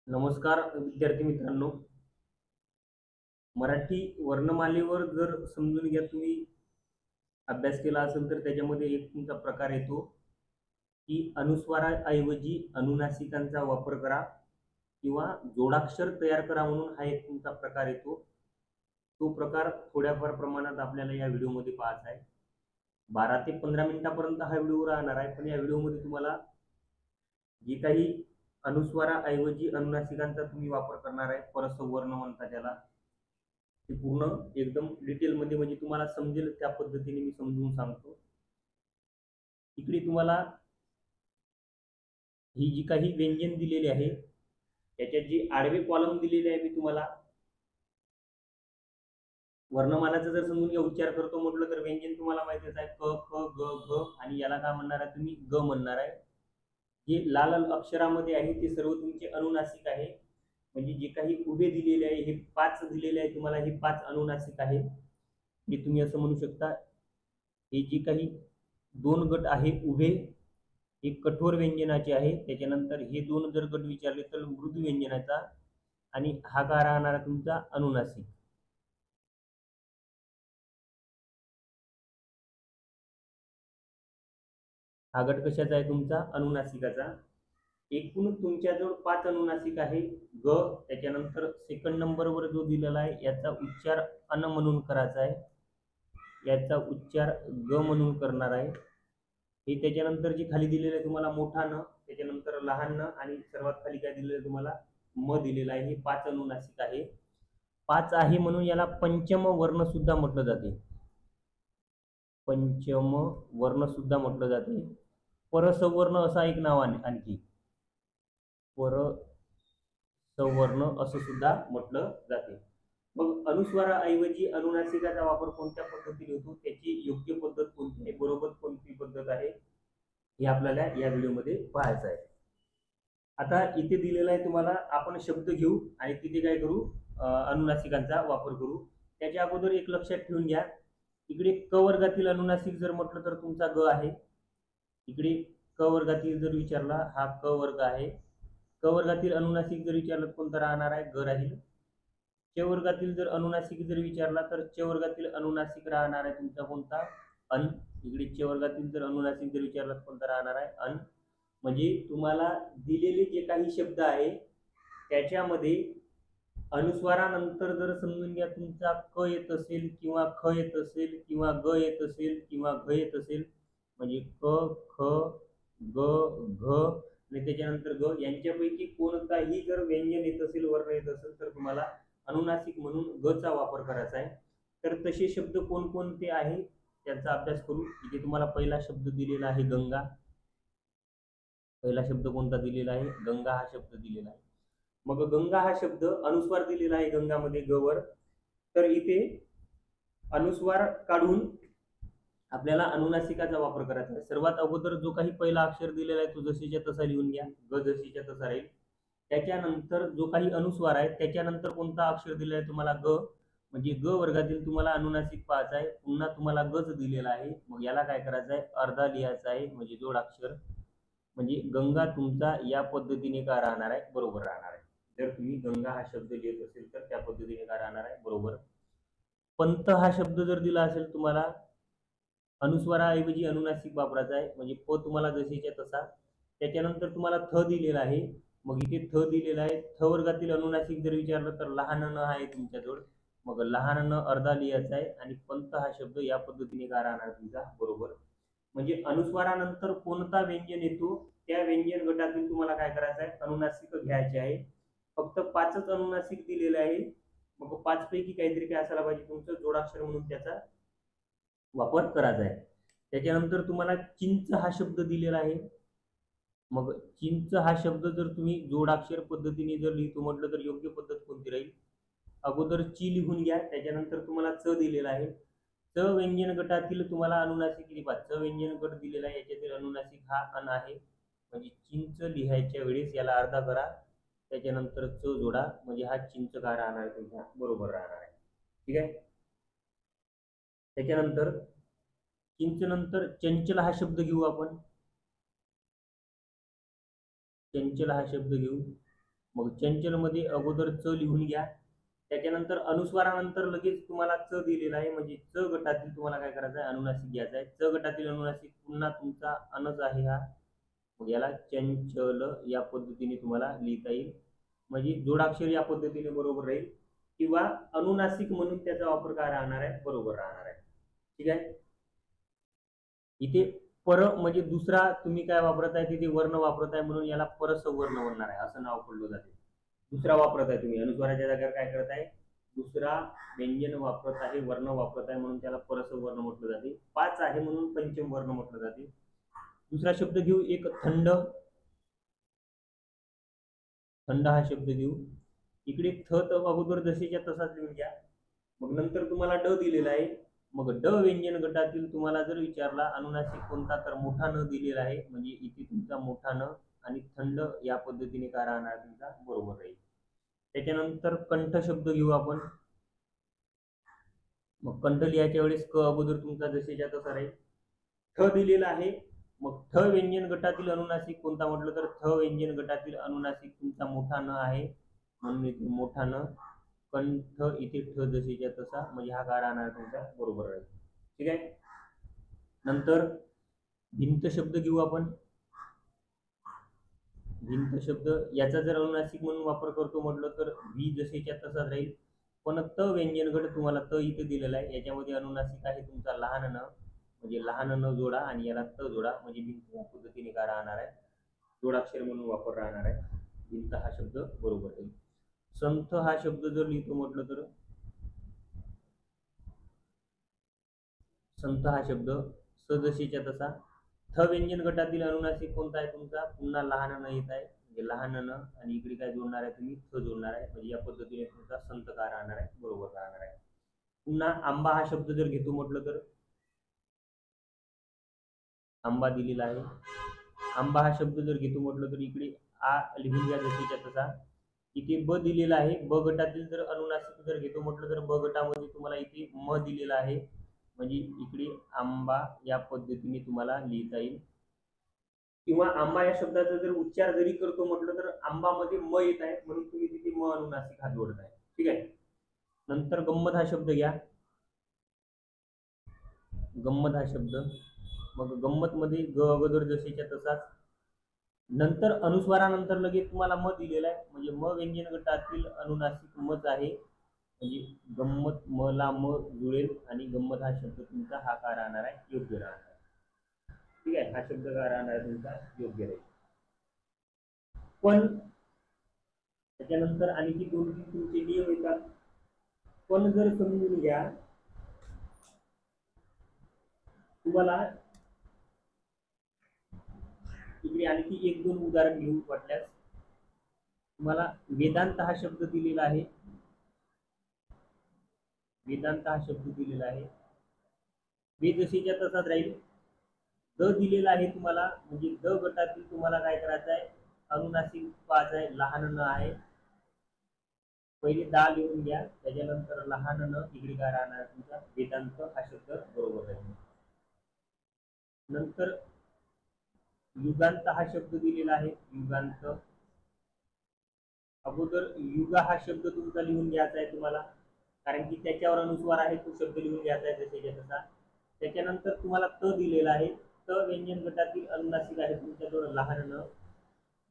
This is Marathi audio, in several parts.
नमस्कार विद्यार्थी मित्रांनो. मराठी वर्णमालेवर जर समजून घ्या तुम्ही अभ्यास केला असेल तर त्याच्यामध्ये एक तुमचा प्रकार येतो की अनुस्वाराऐवजी अनुनासिकांचा वापर करा किंवा जोडाक्षर तयार करा म्हणून हा एक तुमचा प्रकार येतो. तो प्रकार थोड्याफार प्रमाणात आपल्याला या व्हिडिओमध्ये पाहायचा आहे. 12 ते 15 मिनिटापर्यंत हा व्हिडिओ राहणार आहे, पण या व्हिडिओमध्ये तुम्हाला जे काही अनुस्वाराऐवजी अनुनासिकांचा तुम्ही वापर करणार आहे, परसवर्ण म्हणतात त्याला, ते पूर्ण एकदम डिटेलमध्ये म्हणजे तुम्हाला समजेल त्या पद्धतीने मी समजून सांगतो. इकडे तुम्हाला ही जी काही व्यंजन दिलेली आहे त्याच्यात जी आडवे कॉलम दिलेले आहे, मी तुम्हाला वर्णमालाचा जर समजून घ्या उच्चार करतो म्हटलं तर व्यंजन तुम्हाला माहितीच आहे, क ख ग घ, आणि याला काय म्हणणार आहे तुम्ही, ग म्हणणार आहे. जे लाल अक्षरामध्ये आहे ते सर्व तुमचे अनुनासिक आहे. म्हणजे जे काही उभे दिलेले आहे हे 5 दिलेले आहे तुम्हाला, हे 5 अनुनासिक आहे. हे तुम्ही असं म्हणू शकता. हे जे काही 2 गट आहे उभे, हे कठोर व्यंजनाचे आहे. त्याच्यानंतर हे 2 जर गट विचारले तर मृदू व्यंजनाचा, आणि हा काय राहणार तुमचा अनुनासिक. हा गट कशाचा आहे तुमचा, अनुनासिकाचा. एकूण तुमच्याजवळ 5 अनुनासिक आहे. ग, त्याच्यानंतर सेकंड नंबरवर जो दिलेला आहे याचा उच्चार अन म्हणून करायचा आहे, याचा उच्चार ग म्हणून करणार आहे. हे त्याच्यानंतर जे खाली दिलेलं आहे तुम्हाला मोठा न, त्याच्यानंतर लहान न, आणि सर्वात खाली काय दिलेलं आहे तुम्हाला, म दिलेला आहे. हे 5 अनुनासिक आहे. 5 आहे म्हणून याला पंचम वर्ण सुद्धा म्हटलं जाते. पंचम वर्ण सुद्धा म्हटलं जाते. परसवर्ण असा एक नाव आहे आणखी, परसवर्ण असं सुद्धा म्हटलं जाते. मग अनुस्वाराऐवजी अनुनासिकाचा वापर कोणत्या पद्धतीने होतो, त्याची योग्य पद्धत कोणती आहे, बरोबर कोणती पद्धत आहे, हे आपल्याला या व्हिडिओमध्ये पाहायचं आहे. आता इथे दिलेलं आहे तुम्हाला, आपण शब्द घेऊ आणि तिथे काय करू, अनुनासिकांचा वापर करू. त्याच्या अगोदर एक लक्षात ठेवून घ्या, इकडे क वर्गातील अनुनासिक जर म्हटलं तर तुमचा ग आहे. इकडे क वर्गातील जर विचारला, हा क वर्ग आहे. क वर्गातील अनुनासिक जर विचारलं कोणता राहणार आहे, ग राहील. च वर्गातील जर अनुनासिक जर विचारला तर च वर्गातील अनुनासिक राहणार आहे तुमचा कोणता, अन. इकडे च वर्गातील जर अनुनासिक जर विचारला कोणता राहणार आहे, अन. म्हणजे तुम्हाला दिलेले जे काही शब्द आहे त्याच्यामध्ये अनुस्वारानंतर जर समजून घ्या तुमचा क येत असेल किंवा ख येत असेल किंवा ग येत असेल किंवा घ येत असेल, म्हणजे क ख ग घ आणि त्याच्यानंतर ग, यांच्यापैकी कोणताही जर व्यंजन येत असेल, वर्ण येत असेल, तर तुम्हाला अनुनासिक म्हणून ग चा वापर करायचा आहे. तर तसे शब्द कोणकोणते आहे त्याचा अभ्यास करू. इथे तुम्हाला पहिला शब्द दिलेला आहे गंगा. पहिला शब्द कोणता दिलेला आहे, गंगा हा शब्द दिलेला आहे. मग गंगा हा शब्द अनुस्वार दिलेला आहे गंगामध्ये गवर. तर इथे अनुस्वार काढून आपल्याला अनुनासिकाचा वापर करायचा आहे. सर्वात अगोदर जो काही पहिला अक्षर दिलेला आहे तो जशीच्या तसा लिहून घ्या, ग जशीच्या तसा राहील. त्याच्यानंतर जो काही अनुस्वार आहे त्याच्यानंतर कोणता अक्षर दिलेला आहे तुम्हाला, ग, म्हणजे ग वर्गातील तुम्हाला अनुनासिक पाहायचा आहे. पुन्हा तुम्हाला गज दिलेला आहे, मग याला काय करायचं आहे, अर्धा लिहायचा आहे, म्हणजे जोडाक्षर. म्हणजे गंगा तुमचा या पद्धतीने का राहणार आहे, बरोबर राहणार आहे. जर तुम्ही गंगा हा शब्द लिहित असेल तर त्या पद्धतीने का राहणार आहे, बरोबर. पंत हा शब्द जर दिला असेल तुम्हाला, अनुस्वाराऐवजी अनुनासिक वापरायचा आहे, म्हणजे प तुम्हाला जशीच्या तसा. त्याच्यानंतर तुम्हाला थ दिलेला आहे, मग इथे थ दिलेला आहे. थ वर्गातील अनुनासिक जर विचारलं तर लहान न आहे तुमच्याजवळ, मग लहान न अर्धा लिहायचा आहे, आणि पंत हा शब्द या पद्धतीने का राहणार तुमचा, बरोबर. म्हणजे अनुस्वारानंतर कोणता व्यंजन येतो त्या व्यंजन गटातील तुम्हाला काय करायचं आहे, अनुनासिक घ्यायचे आहे. फक्त 5च अनुनासिक दिलेले आहे, मग 5 पैकी काहीतरी काय असायला पाहिजे तुमचं जोडाक्षर म्हणून त्याचा वापर करायचा आहे. त्याच्यानंतर तुम्हाला चिंच हा शब्द दिलेला आहे. मग चिंच हा शब्द जर तुम्ही जोडाक्षर पद्धतीने जर लिहितो म्हटलं तर योग्य पद्धत कोणती राहील, अगोदर ची लिहून घ्या, त्याच्यानंतर तुम्हाला च दिलेला आहे. च व्यंजन गटातील तुम्हाला अनुनासिक लिहा. च व्यंजन गट दिलेला आहे, याच्यातील अनुनासिक हा अन आहे, म्हणजे चिंच लिहायच्या वेळेस याला अर्धा करा, त्याच्यानंतर च जोडा, म्हणजे हा चिंच का राहणार तुमचा, बरोबर राहणार आहे. ठीक आहे. त्याच्यानंतर चिंच नंतर चंचल हा शब्द घेऊ आपण. चंचल हा शब्द घेऊ. मग चंचल मध्ये अगोदर च लिहून घ्या, त्याच्यानंतर अनुस्वारानंतर लगेच तुम्हाला च दिलेला आहे, म्हणजे च गटातील तुम्हाला काय करायचं आहे, अनुनासिक घ्यायचा आहे. च गटातील अनुनासिक पुन्हा तुमचा अनच आहे हा, मग याला चंचल या पद्धतीने तुम्हाला लिहिता येईल, म्हणजे जोडाक्षर या पद्धतीने बरोबर राहील, किंवा अनुनासिक म्हणून त्याचा वापर काय राहणार आहे, बरोबर राहणार आहे. ठीक आहे. इथे पर म्हणजे दुसरा तुम्ही काय वापरत आहे, तिथे वर्ण वापरत आहे म्हणून याला परसवर्ण म्हणणार आहे, असं नाव पडलं जाते. दुसरा वापरत आहे तुम्ही अनुस्वाराच्या जागेवर काय करत आहे, दुसरा व्यंजन वापरत आहे, वर्ण वापरत आहे म्हणून त्याला परसवर्ण म्हटलं जाते. 5 आहे म्हणून पंचम वर्ण म्हटलं जाते. दुसरा शब्द घेऊ, एक थंड. थंड हा शब्द घेऊ. इकडे थ तर अगोदर जसेच्या तसाच लिहून घ्या. मग नंतर तुम्हाला ड दिलेला आहे. मग ड व्यंजन गटातील तुम्हाला जर विचारला अनुनासिक कोणता, तर मोठा न दिलेला आहे, म्हणजे इथे तुमचा मोठा न आणि थंड या पद्धतीने काय राहणार तुमचा बरोबर राहील. त्याच्यानंतर कंठ शब्द घेऊ आपण. मग कंठ लिहायच्या वेळेस क अगोदर तुमचा जसेच्या तसा राहील. ठ दिलेला आहे, मग ठ व्यंजन गटातील अनुनासिक कोणता म्हटलं तर ठ व्यंजन गटातील अनुनासिक तुमचा मोठा न आहे, म्हणून इथे मोठा न. कंठ इथे ठ जसेच्या तसा, म्हणजे हा काय राहणार तुमचा बरोबर राहील. ठीक आहे. नंतर भिंत शब्द घेऊ आपण. भिंत शब्द याचा जर अनुनासिक म्हणून वापर करतो म्हटलं तर भी जसेच्या तसाच राहील, पण त व्यंजन गट तुम्हाला त इथे दिलेला आहे, याच्यामध्ये अनुनासिक आहे तुमचा लहान न, म्हणजे लहान न जोडा आणि याला त जोडा, म्हणजे भिंत या पद्धतीने काय राहणार आहे, जोडाक्षर म्हणून वापर राहणार आहे. भिंत हा शब्द बरोबर आहे. संथ हा शब्द जर लिहितो म्हटलं तर संथ हा शब्द सदशीच्या तसा. थ व्यंजन गटातील अनुनासिक कोणता आहे तुमचा, पुन्हा लहान न येत आहे, म्हणजे लहान न आणि इकडे काय जोडणार आहे तुम्ही, थ जोडणार आहे, म्हणजे या पद्धतीने तुमचा संत काय राहणार आहे, बरोबर राहणार आहे. पुन्हा आंबा हा शब्द जर घेतो म्हटलं तर आंबा दिलेला आहे. आंबा हा शब्द जर घेतो म्हटलं तर इकडे आ लिहून घ्या जसेच्या तसा. इथे ब दिलेला आहे. ब गटातील जर अनुनासिक जर घेतो म्हटलं तर ब गटामध्ये तुम्हाला इथे म दिलेला आहे, म्हणजे इकडे आंबा या पद्धतीने तुम्हाला लिहिता येईल. किंवा आंबा या शब्दाचा जर उच्चार जरी करतो म्हटलं तर आंबामध्ये म येत आहे, म्हणून तुम्ही तिथे म अनुनासिक हा जोडताय. ठीक आहे. नंतर गंमत हा शब्द घ्या. गंमत हा शब्द, मग गंमत मध्ये ग अगोदर जसेच्या तसाच. नंतर अनुस्वारानंतर लगेच तुम्हाला म दिलेला आहे, म्हणजे म व्यंजन गटातील अनुनासिक मच आहे, म्हणजे गंमत म ला म जुळेल आणि गंमत हा शब्द तुमचा हा काय राहणार आहे, योग्य राहणार आहे. ठीक आहे. हा शब्द काय राहणार आहे तुमचा योग्य राहील. पण त्याच्यानंतर आणखी 2-3 तुमचे नियम येतात. पण जर समजून घ्या, तुम्हाला इकडे आणखी 1-2 उदाहरण घेऊ वाटल्यास. तुम्हाला वेदांत हा शब्द दिलेला आहे. वेदांत हा शब्द दिलेला आहे. वे जसेच्या तसाच राहील. द दिलेला आहे तुम्हाला, म्हणजे द गटातील तुम्हाला काय करायचं आहे, अनुनासिक 5 आहे, लहान न आहे. पहिले दा लिहून घ्या, त्याच्यानंतर लहान न इकडे काय राहणार तुमचा वेदांत हा शब्द बरोबर राहील. नंतर युगांत हा शब्द दिलेला आहे. युगांत अगोदर युगा हा शब्द तुमचा लिहून घ्यायचा आहे तुम्हाला, कारण की त्याच्यावर अनुस्वार आहे, तो शब्द लिहून घ्यायचा आहे जसेच्या तसा. त्याच्यानंतर तुम्हाला त दिलेला आहे. त व्यंजन गटातील अनुनासिक आहे तुमच्याजवळ लहान न,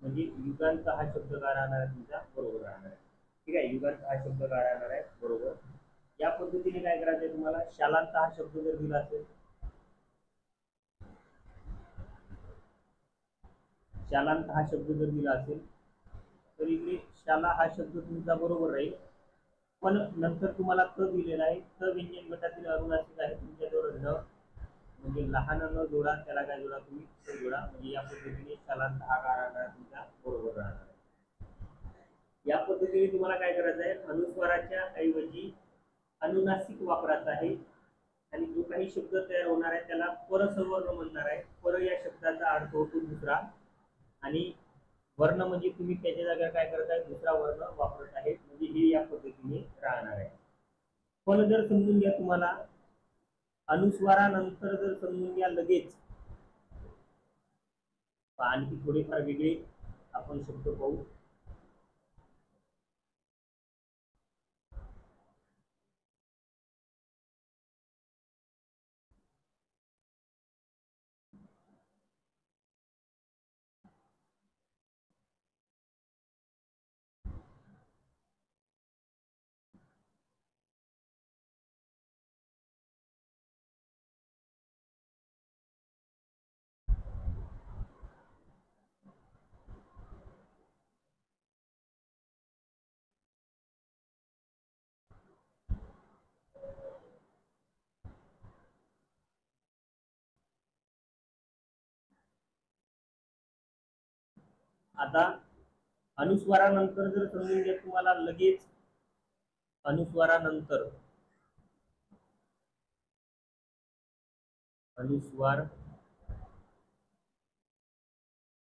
म्हणजे युगांत हा शब्द काय राहणार आहे तुमचा बरोबर राहणार आहे. ठीक आहे. युगांत हा शब्द काय राहणार आहे बरोबर. या पद्धतीने काय करायचं आहे तुम्हाला, शालांत हा शब्द जर दिला असेल, शालांत हा शब्द जर दिला असेल तर इकडे शाला हा शब्द तुमचा बरोबर राहील, पण नंतर तुम्हाला त दिलेला आहे. त व्यंजन गटातील अनुनासिक आहे तुमच्याजवळ न, म्हणजे लहान न जोडा, त्याला काय जोडा तुम्ही त जोडा, म्हणजे या पद्धतीने शालांत हा काय राहणार तुमचा बरोबर राहणार आहे. या पद्धतीने तुम्हाला काय करायचं आहे, अनुस्वाराच्या ऐवजी अनुनासिक वापरायचा आहे, आणि जो काही शब्द तयार होणार आहे त्याला परसवर्ण म्हणणार आहे. पर या शब्दाचा अर्थ होतो दुसरा, आणि वर्ण म्हणजे तुम्ही त्याच्या जागा काय करत आहे, दुसरा वर्ण वापरत आहे, म्हणजे हे या पद्धतीने राहणार आहे. पण जर समजून घ्या तुम्हाला, अनुस्वारानंतर जर समजून घ्या लगेच आणखी थोडेफार वेगळे आपण शब्द पाहू. आता अनुस्वारानंतर जर समजून घ्या तुम्हाला लगेच अनुस्वारानंतर अनुस्वार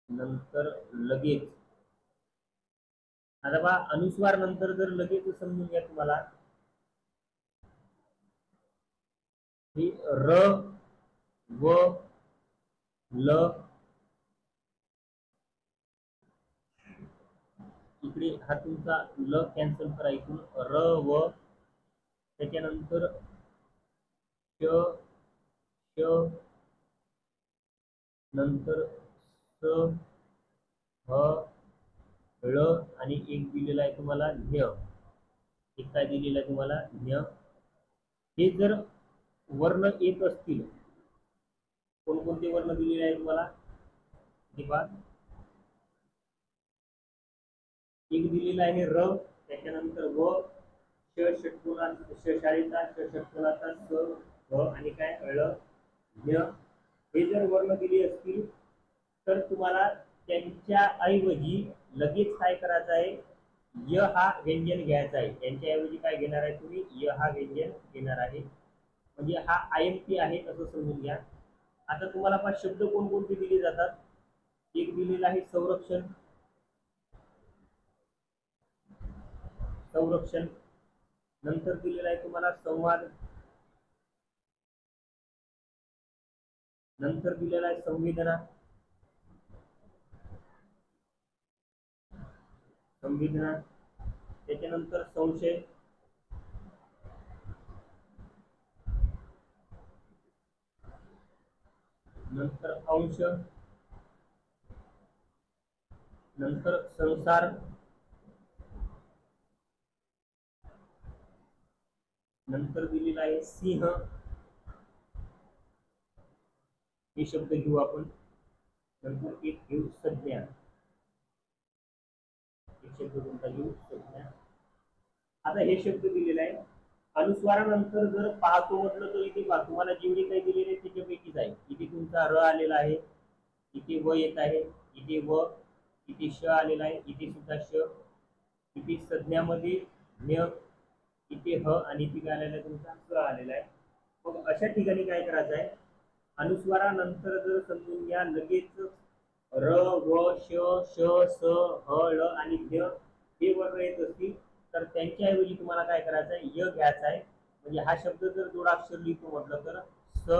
नंतर लगेच, आता बा अनुस्वार नंतर जर लगेच समजून घ्या तुम्हाला ही र व ल, इकडे हा तुमचा ल कॅन्सल करा इथून, र व त्याच्यानंतर श श नंतर स ह ळ आणि एक दिलेला आहे तुम्हाला न्य, एक काय दिलेलं आहे तुम्हाला न्य. हे जर वर्ण येत असतील, कोणकोणते वर्ण दिलेले आहे तुम्हाला किंवा एक दिलेला आहे र, त्याच्यानंतर व ष षटकोना शाळेचा ष षटकोनाचा स ह आणि काय ळ न्य. हे जर वर्ण दिले असतील तर तुम्हाला त्यांच्या ऐवजी लगेच काय करायचं आहे, य हा व्यंजन घ्यायचा आहे. त्यांच्याऐवजी काय घेणार आहे तुम्ही, य हा व्यंजन घेणार आहे. म्हणजे हा आयएमपी आहे असं समजून घ्या. आता तुम्हाला पाच शब्द कोणकोणते दिले जातात, एक दिलेला आहे संरक्षण, संरक्षण नंतर दिलेला आहे तुम्हाला संवाद, नंतर दिलेला आहे संवेदना, संवेदना त्याच्यानंतर संशय, नंतर अंश, नंतर संसार, नंतर दिलेला आहे सिंह, हे शब्द घेऊ आपण. नंतर एक घेऊ संज्ञा, एक शब्द कोणता घेऊ संज्ञा. आता हे शब्द दिलेला आहे. अनुस्वारानंतर जर पाहतो म्हटलं तर इथे पहा तुम्हाला जेवढे काही दिलेले आहे त्याच्यापैकीच आहे. इथे तुमचा र आलेला आहे, इथे व येत आहे, इथे व, इथे श आलेला आहे, इथे सुद्धा श, इथे संज्ञामध्ये न्य, इथे ह आणि इथे काय आलेला आहे तुमचा स आलेला आहे. मग अशा ठिकाणी काय करायचं आहे, अनुस्वारानंतर जर समजून घ्या लगेच र व श श स ह ळ आणि न्य हे वर्ण येत असतील तर त्यांच्याऐवजी तुम्हाला काय करायचं आहे, य घ्यायचा आहे. म्हणजे हा शब्द जर जोडाक्षर लिहितो म्हटलं तर स,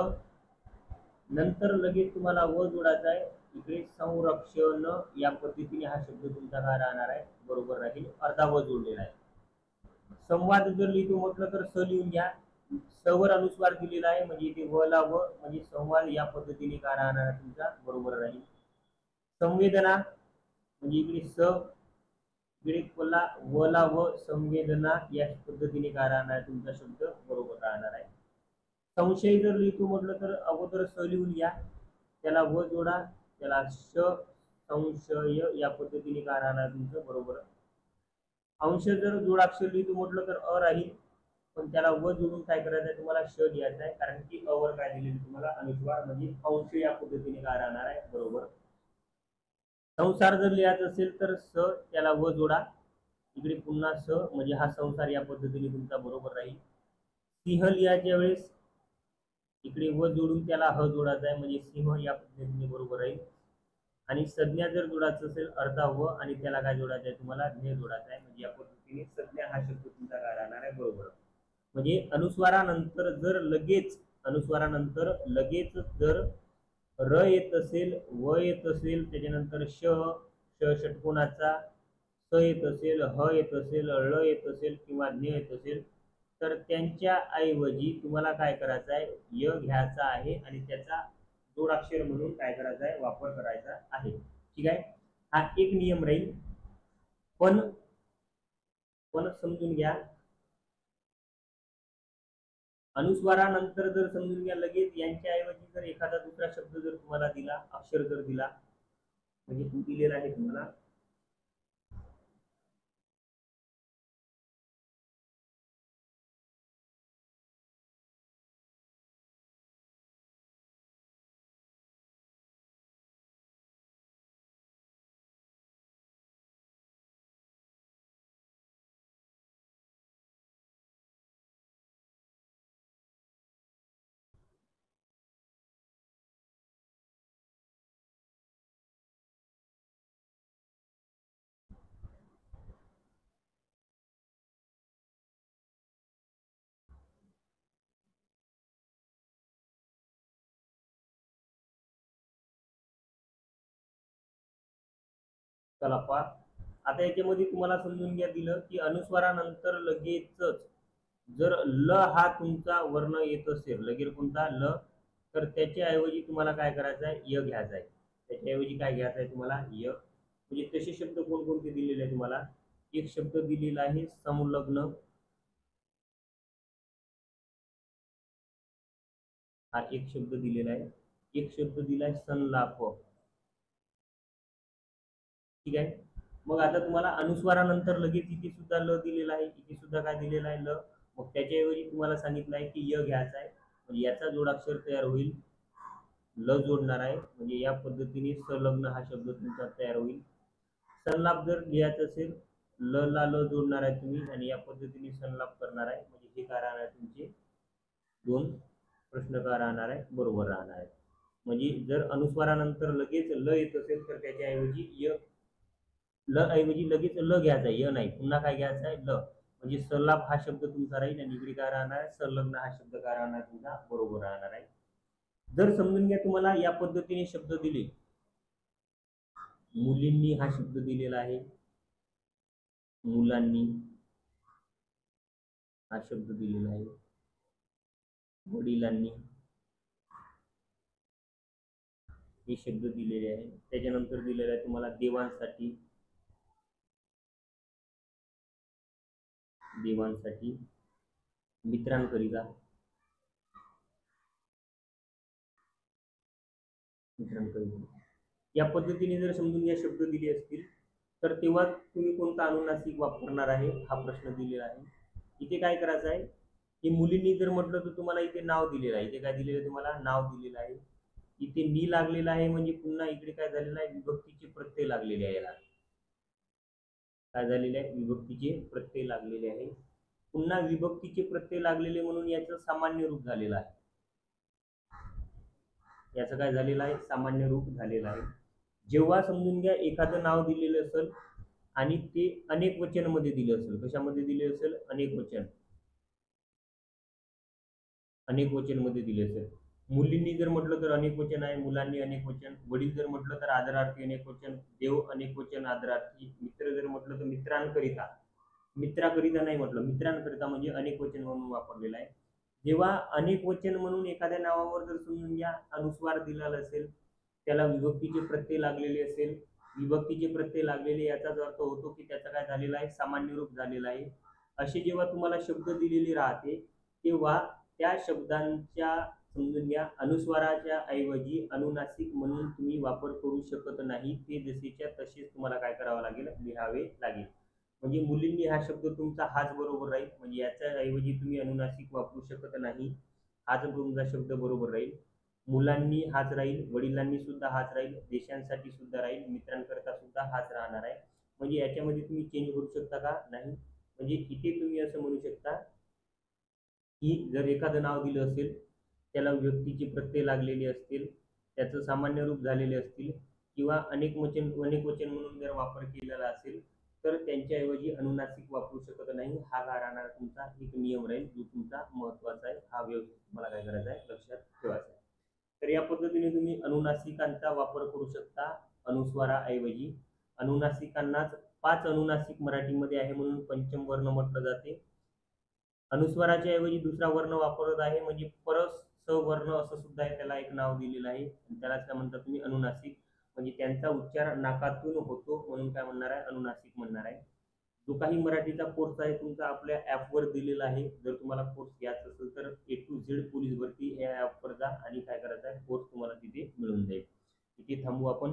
नंतर लगेच तुम्हाला व जोडायचा आहे. इकडे संरक्षण या पद्धतीने हा शब्द तुमचा काय राहणार आहे, बरोबर राहील, अर्धा व जोडलेला आहे. संवाद जर लिहितो म्हटलं तर स लिहून घ्या, सवर अनुस्वार दिलेला आहे म्हणजे इथे व ला व म्हणजे संवाद या पद्धतीने काय राहणार आहे तुमचा, बरोबर राहील. संवेदना म्हणजे इकडे स, इकडे व ला व संवेदना या पद्धतीने काय राहणार आहे तुमचा शब्द, बरोबर राहणार आहे. संशय जर लिहितो म्हटलं तर अगोदर स लिहून घ्या, त्याला व जोडा, त्याला श संशय या पद्धतीने काय राहणार तुमचं, बरोबर. अंश जर जोडाक्षर लिहितो म्हटलं तर अ राहील, पण त्याला व जोडून काय करायचं आहे तुम्हाला श लिहायचा आहे, कारण की अवर काय दिलेली तुम्हाला अनुस्वार म्हणजे अंश या पद्धतीने काय राहणार आहे, बरोबर. संसार जर लिहायचा असेल तर स त्याला व जोडा, इकडे पुन्हा स म्हणजे हा संसार या पद्धतीने तुमचा बरोबर राहील. सिंह लिहायच्या वेळेस इकडे व जोडून त्याला ह जोडायचा आहे म्हणजे सिंह या पद्धतीने बरोबर राहील. आणि संज्ञा जर जोडायचं असेल अर्धा व आणि त्याला काय जोडायचं आहे तुम्हाला ने जोडायचा आहे म्हणजे या पद्धतीने संज्ञा हा शब्द तुमचा काय राहणार आहे, बरोबर. म्हणजे अनुस्वारानंतर जर लगेच, अनुस्वारानंतर लगेच जर र येत असेल, व येत असेल, त्याच्यानंतर श श षटकोनाचा, स येत असेल, ह येत असेल, ळ येत असेल किंवा ज्ञ येत असेल तर त्यांच्या ऐवजी तुम्हाला काय करायचं आहे, य घ्यायचा आहे आणि त्याचा जोडाक्षर म्हणून काय करायचा आहे, वापर करायचा आहे. ठीक आहे, हा एक नियम राहील. पण पण समजून घ्या, अनुस्वारानंतर जर समजून घ्या लगेच यांच्या ऐवजी जर एखादा दुसरा शब्द जर तुम्हाला दिला, अक्षर जर दिला, म्हणजे दिलेला आहे तुम्हाला चला पहा, आता याच्यामध्ये तुम्हाला समजून घ्या दिलं की अनुस्वारानंतर लगेचच जर ल हा तुमचा वर्ण येत असेल, लगेच कोणता ल, तर त्याच्याऐवजी तुम्हाला काय करायचं आहे, य घ्यायचा आहे. त्याच्याऐवजी काय घ्यायचं आहे तुम्हाला, य. म्हणजे तसे शब्द कोणकोणते दिलेले आहे तुम्हाला, एक शब्द दिलेला आहे संलग्न, हा एक शब्द दिलेला आहे. एक शब्द दिलाय संलाप, ठीक आहे. मग आता तुम्हाला अनुस्वारानंतर लगेच इथे सुद्धा ल दिलेला आहे, इथे सुद्धा काय दिलेला आहे, ल. मग त्याच्याऐवजी तुम्हाला सांगितलं आहे की य घ्यायचा आहे, म्हणजे याचा जोडाक्षर तयार होईल, ल जोडणार आहे, म्हणजे या पद्धतीने संलग्न हा शब्द तुमचा तयार होईल. संलाप जर लिहायचं असेल, ल ला ल जोडणार आहे तुम्ही आणि या पद्धतीने संलाप करणार आहे, म्हणजे हे काय राहणार आहे तुमचे दोन प्रश्न काय राहणार आहे, बरोबर राहणार आहे. म्हणजे जर अनुस्वारानंतर लगेच ल येत असेल तर त्याच्याऐवजी य, ल ऐवजी लगेच ल घ्यायचा आहे, य नाही, पुन्हा काय घ्यायचं आहे, ल. म्हणजे संलाप हा शब्द तुमचा राहील आणि इकडे काय राहणार आहे, संलग्न हा शब्द काय राहणार तुमचा बरोबर राहणार आहे. जर समजून घ्या तुम्हाला या पद्धतीने शब्द दिले, मुलींनी हा शब्द दिलेला आहे, मुलांनी हा शब्द दिलेला आहे, वडिलांनी हे शब्द दिलेले आहे. त्याच्यानंतर दिलेला आहे तुम्हाला देवांसाठी, देवांसाठी, मित्रांकरिता, मित्रांकरिता. या पद्धतीने जर समजून घ्या शब्द दिले असतील तर तेव्हा तुम्ही कोणता अनुनासिक वापरणार आहे हा प्रश्न दिलेला आहे. इथे काय करायचं आहे की मुलींनी जर म्हटलं तर तुम्हाला इथे नाव दिलेलं आहे, इथे काय दिलेलं आहे तुम्हाला, नाव दिलेलं आहे. इथे नी लागलेला आहे म्हणजे पुन्हा इकडे काय झालेलं आहे, विभक्तीचे प्रत्यय लागलेले आहे, याला काय झालेले आहे, विभक्तीचे प्रत्यय लागलेले आहे. पुन्हा विभक्तीचे प्रत्यय लागलेले म्हणून याचं सामान्य रूप झालेलं आहे, याचं काय झालेलं आहे, सामान्य रूप झालेलं आहे. जेव्हा समजून घ्या एखादं नाव दिलेलं असेल आणि ते अनेक वचन मध्ये दिले असेल, कशामध्ये दिले असेल, अनेक वचन, अनेक वचन मध्ये दिले असेल. मुलींनी जर म्हटलं तर अनेक वचन आहे, मुलांनी अनेक वचन, वडील जर म्हटलं तर आदरार्थी अनेक वचन, देव अनेक वचन आदरार्थी, मित्र जर म्हटलं तर मित्रांकरिता, मित्राकरिता नाही म्हटलं, मित्रांकरिता म्हणजे अनेक वचन म्हणून वापरलेलं आहे. जेव्हा अनेक वचन म्हणून एखाद्या नावावर जर समजून घ्या अनुस्वार दिलेला असेल, त्याला विभक्तीचे प्रत्यय लागलेले असेल, विभक्तीचे प्रत्यय लागलेले याचाच अर्थ होतो की त्याचा काय झालेला आहे, सामान्य रूप झालेला आहे. असे जेव्हा तुम्हाला शब्द दिलेले राहते तेव्हा त्या शब्दांच्या समजून घ्या अनुस्वाराच्या ऐवजी अनुनासिक म्हणून तुम्ही वापर करू शकत नाही, ते जसेच्या तसेच तुम्हाला काय करावं लागेल, लिहावे लागेल. म्हणजे मुलींनी हा शब्द तुमचा हाच बरोबर राहील, म्हणजे याच्या ऐवजी तुम्ही अनुनासिक वापरू शकत नाही, हाच तुमचा शब्द बरोबर राहील. मुलांनी हाच राहील, वडिलांनी सुद्धा हाच राहील, देशांसाठी सुद्धा राहील, मित्रांकरता सुद्धा हाच राहणार आहे. म्हणजे याच्यामध्ये तुम्ही चेंज करू शकता का, नाही. म्हणजे इथे तुम्ही असं म्हणू शकता की जर एखादं नाव दिलं असेल, त्याला व्यक्तीचे प्रत्यय लागलेले असतील, त्याचं सामान्य रूप झालेले असतील किंवा अनेक वचन म्हणून जर वापर केलेला असेल तर त्यांच्याऐवजी अनुनासिक वापरू शकत नाही, हा राहणार तुमचा एक नियम राहील जो तुमचा महत्वाचा आहे, हा व्यवस्थित तुम्हाला काय करायचा आहे, लक्षात ठेवायचा आहे. तर या पद्धतीने तुम्ही अनुनासिकांचा वापर करू शकता अनुस्वाराऐवजी. अनुनासिकांनाच 5 अनुनासिक मराठीमध्ये आहे म्हणून पंचम वर्ण म्हटलं जाते. अनुस्वाराच्या ऐवजी दुसरा वर्ण वापरत आहे म्हणजे परस स वर्ण असं सुद्धा आहे, त्याला एक नाव दिलेलं आहे, त्यालाच काय म्हणतात तुम्ही, अनुनासिक. म्हणजे त्यांचा उच्चार नाकातून होतो म्हणून काय म्हणणार आहे, अनुनासिक म्हणणार आहे. जो काही मराठीचा कोर्स आहे तुमचा आपल्या ॲपवर दिलेला आहे, जर तुम्हाला कोर्स घ्यायचा असेल तर A to Z पोलीस भरती या ॲपवर जा आणि काय करायचं आहे, कोर्स तुम्हाला तिथे मिळून जाईल. इथे थांबू आपण.